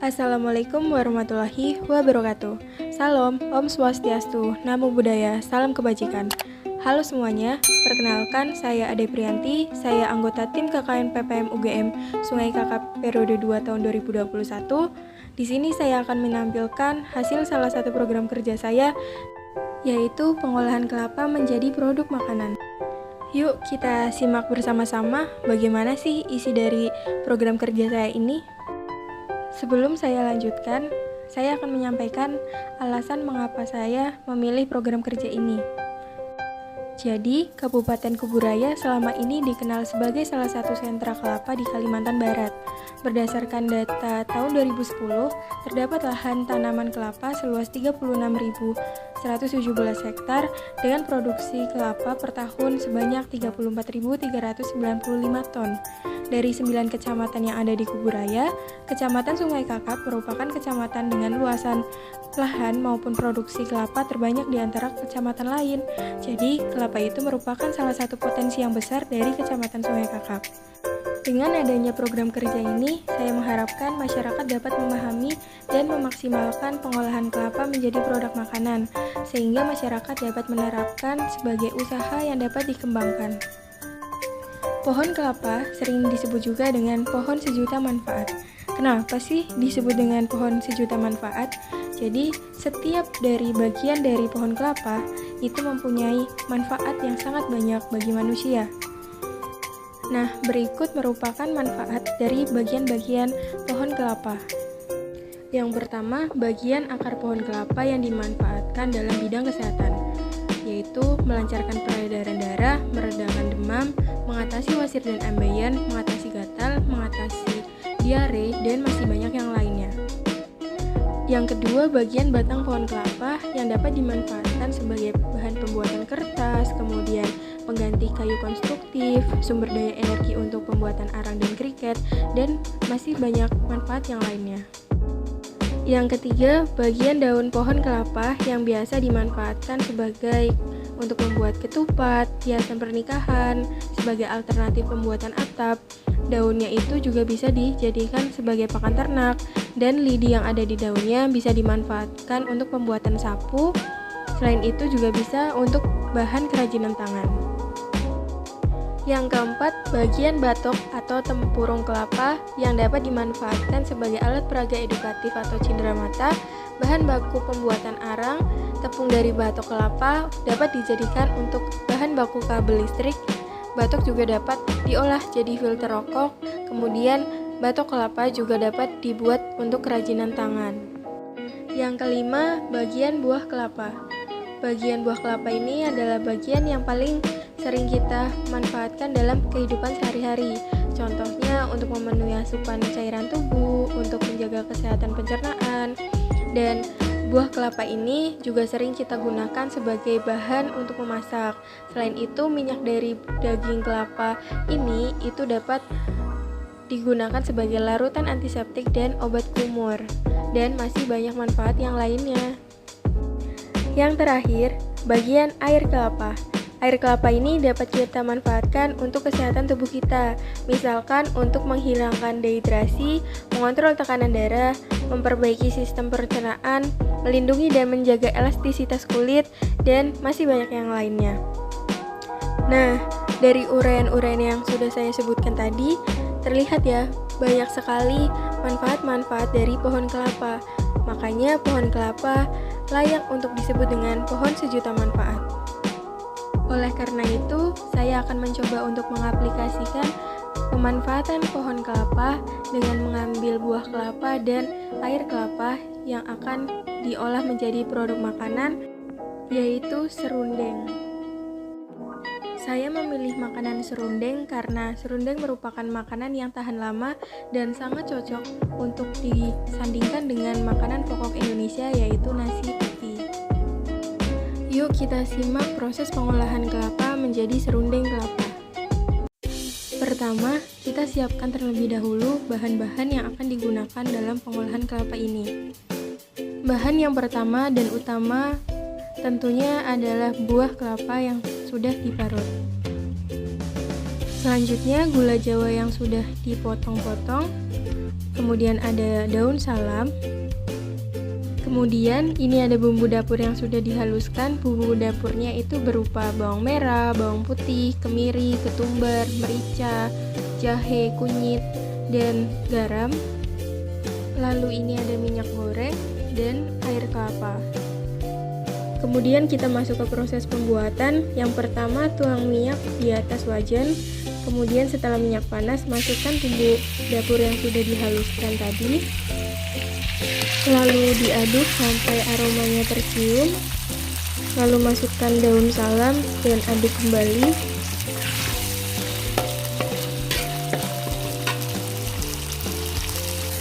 Assalamualaikum warahmatullahi wabarakatuh. Salam, Om Swastiastu, Namo Buddhaya, salam kebajikan. Halo semuanya, perkenalkan saya Ade Priyanti, saya anggota tim KKN PPM UGM Sungai Kakap periode 2 tahun 2021. Di sini saya akan menampilkan hasil salah satu program kerja saya, yaitu pengolahan kelapa menjadi produk makanan. Yuk kita simak bersama-sama bagaimana sih isi dari program kerja saya ini. Sebelum saya lanjutkan, saya akan menyampaikan alasan mengapa saya memilih program kerja ini. Jadi, Kabupaten Kuburaya selama ini dikenal sebagai salah satu sentra kelapa di Kalimantan Barat. Berdasarkan data tahun 2010, terdapat lahan tanaman kelapa seluas 36.117 hektar dengan produksi kelapa per tahun sebanyak 34.395 ton. Dari 9 kecamatan yang ada di Kuburaya, Kecamatan Sungai Kakap merupakan kecamatan dengan luasan lahan maupun produksi kelapa terbanyak di antara kecamatan lain. Jadi, kelapa itu merupakan salah satu potensi yang besar dari Kecamatan Sungai Kakap. Dengan adanya program kerja ini, saya mengharapkan masyarakat dapat memahami dan memaksimalkan pengolahan kelapa menjadi produk makanan, sehingga masyarakat dapat menerapkan sebagai usaha yang dapat dikembangkan. Pohon kelapa sering disebut juga dengan pohon sejuta manfaat. Kenapa sih disebut dengan pohon sejuta manfaat? Jadi, setiap dari bagian dari pohon kelapa itu mempunyai manfaat yang sangat banyak bagi manusia. Nah, berikut merupakan manfaat dari bagian-bagian pohon kelapa. Yang pertama, bagian akar pohon kelapa yang dimanfaatkan dalam bidang kesehatan, yaitu melancarkan peredaran darah, meredakan demam, mengatasi wasir dan ambeien, mengatasi gatal, mengatasi diare, dan masih banyak yang lainnya. Yang kedua, bagian batang pohon kelapa yang dapat dimanfaatkan sebagai bahan pembuatan kertas, kemudian pengganti kayu konstruktif, sumber daya energi untuk pembuatan arang dan kriket, dan masih banyak manfaat yang lainnya. Yang ketiga, bagian daun pohon kelapa yang biasa dimanfaatkan sebagai untuk membuat ketupat, hiasan pernikahan, sebagai alternatif pembuatan atap. Daunnya itu juga bisa dijadikan sebagai pakan ternak, dan lidi yang ada di daunnya bisa dimanfaatkan untuk pembuatan sapu. Selain itu juga bisa untuk bahan kerajinan tangan. Yang keempat, bagian batok atau tempurung kelapa yang dapat dimanfaatkan sebagai alat peraga edukatif atau cenderamata, bahan baku pembuatan arang, tepung dari batok kelapa dapat dijadikan untuk bahan baku kabel listrik. Batok juga dapat diolah jadi filter rokok, kemudian batok kelapa juga dapat dibuat untuk kerajinan tangan. Yang kelima, bagian buah kelapa. Bagian buah kelapa ini adalah bagian yang paling sering kita manfaatkan dalam kehidupan sehari-hari. Contohnya untuk memenuhi asupan cairan tubuh, untuk menjaga kesehatan pencernaan, dan buah kelapa ini juga sering kita gunakan sebagai bahan untuk memasak. Selain itu, minyak dari daging kelapa ini itu dapat digunakan sebagai larutan antiseptik dan obat kumur, dan masih banyak manfaat yang lainnya. Yang terakhir, bagian air kelapa. Air kelapa ini dapat kita manfaatkan untuk kesehatan tubuh kita, misalkan untuk menghilangkan dehidrasi, mengontrol tekanan darah, memperbaiki sistem pencernaan, melindungi dan menjaga elastisitas kulit, dan masih banyak yang lainnya. Nah, dari uraian-uraian yang sudah saya sebutkan tadi, terlihat ya, banyak sekali manfaat-manfaat dari pohon kelapa. Makanya pohon kelapa layak untuk disebut dengan pohon sejuta manfaat. Oleh karena itu, saya akan mencoba untuk mengaplikasikan pemanfaatan pohon kelapa dengan mengambil buah kelapa dan air kelapa yang akan diolah menjadi produk makanan, yaitu serundeng. Saya memilih makanan serundeng karena serundeng merupakan makanan yang tahan lama dan sangat cocok untuk disandingkan dengan makanan pokok Indonesia, yaitu nasi putih. Yuk kita simak proses pengolahan kelapa menjadi serundeng kelapa. Pertama, kita siapkan terlebih dahulu bahan-bahan yang akan digunakan dalam pengolahan kelapa ini. Bahan yang pertama dan utama tentunya adalah buah kelapa yang sudah diparut. Selanjutnya, gula jawa yang sudah dipotong-potong, kemudian ada daun salam. Kemudian ini ada bumbu dapur yang sudah dihaluskan. Bumbu dapurnya itu berupa bawang merah, bawang putih, kemiri, ketumbar, merica, jahe, kunyit, dan garam. Lalu ini ada minyak goreng dan air kelapa. Kemudian kita masuk ke proses pembuatan. Yang pertama, tuang minyak di atas wajan. Kemudian setelah minyak panas, masukkan bumbu dapur yang sudah dihaluskan tadi. Lalu diaduk sampai aromanya tercium. Lalu masukkan daun salam dan aduk kembali.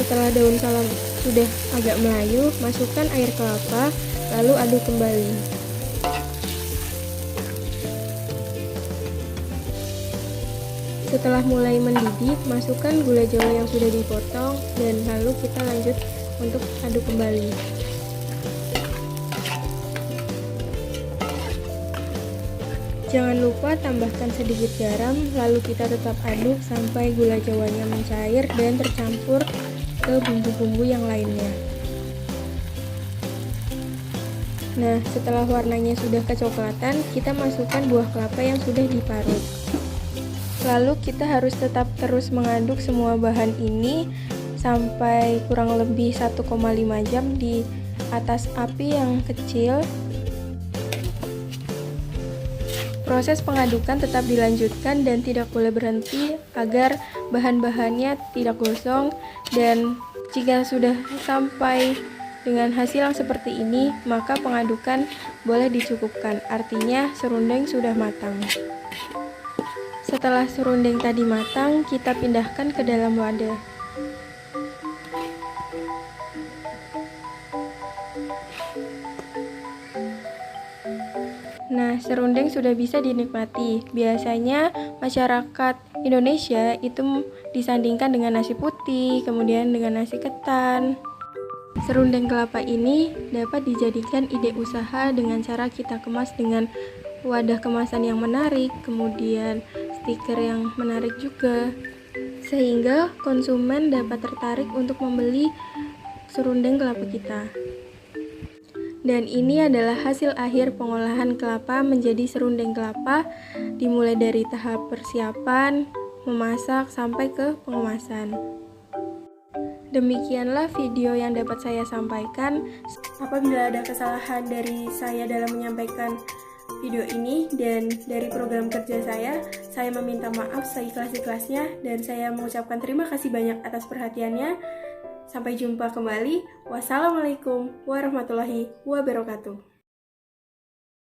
Setelah daun salam sudah agak melayu, masukkan air kelapa, lalu aduk kembali. Setelah mulai mendidih, masukkan gula jawa yang sudah dipotong dan lalu kita lanjut untuk aduk kembali. Jangan lupa tambahkan sedikit garam, lalu kita tetap aduk sampai gula jawanya mencair dan tercampur ke bumbu-bumbu yang lainnya. Nah, setelah warnanya sudah kecoklatan, kita masukkan buah kelapa yang sudah diparut. Lalu kita harus tetap terus mengaduk semua bahan ini sampai kurang lebih 1,5 jam di atas api yang kecil. Proses pengadukan tetap dilanjutkan dan tidak boleh berhenti agar bahan-bahannya tidak gosong, dan jika sudah sampai dengan hasil yang seperti ini, maka pengadukan boleh dicukupkan, artinya serundeng sudah matang. Setelah serundeng tadi matang, kita pindahkan ke dalam wadah. Nah, serundeng sudah bisa dinikmati. Biasanya masyarakat Indonesia itu disandingkan dengan nasi putih, kemudian dengan nasi ketan. Serundeng kelapa ini dapat dijadikan ide usaha dengan cara kita kemas dengan wadah kemasan yang menarik, kemudian stiker yang menarik juga, sehingga konsumen dapat tertarik untuk membeli serundeng kelapa kita. Dan ini adalah hasil akhir pengolahan kelapa menjadi serundeng kelapa, dimulai dari tahap persiapan, memasak, sampai ke pengemasan. Demikianlah video yang dapat saya sampaikan. Apabila ada kesalahan dari saya dalam menyampaikan video ini dan dari program kerja saya meminta maaf seikhlas-ikhlasnya, dan saya mengucapkan terima kasih banyak atas perhatiannya. Sampai jumpa kembali. Wassalamualaikum warahmatullahi wabarakatuh.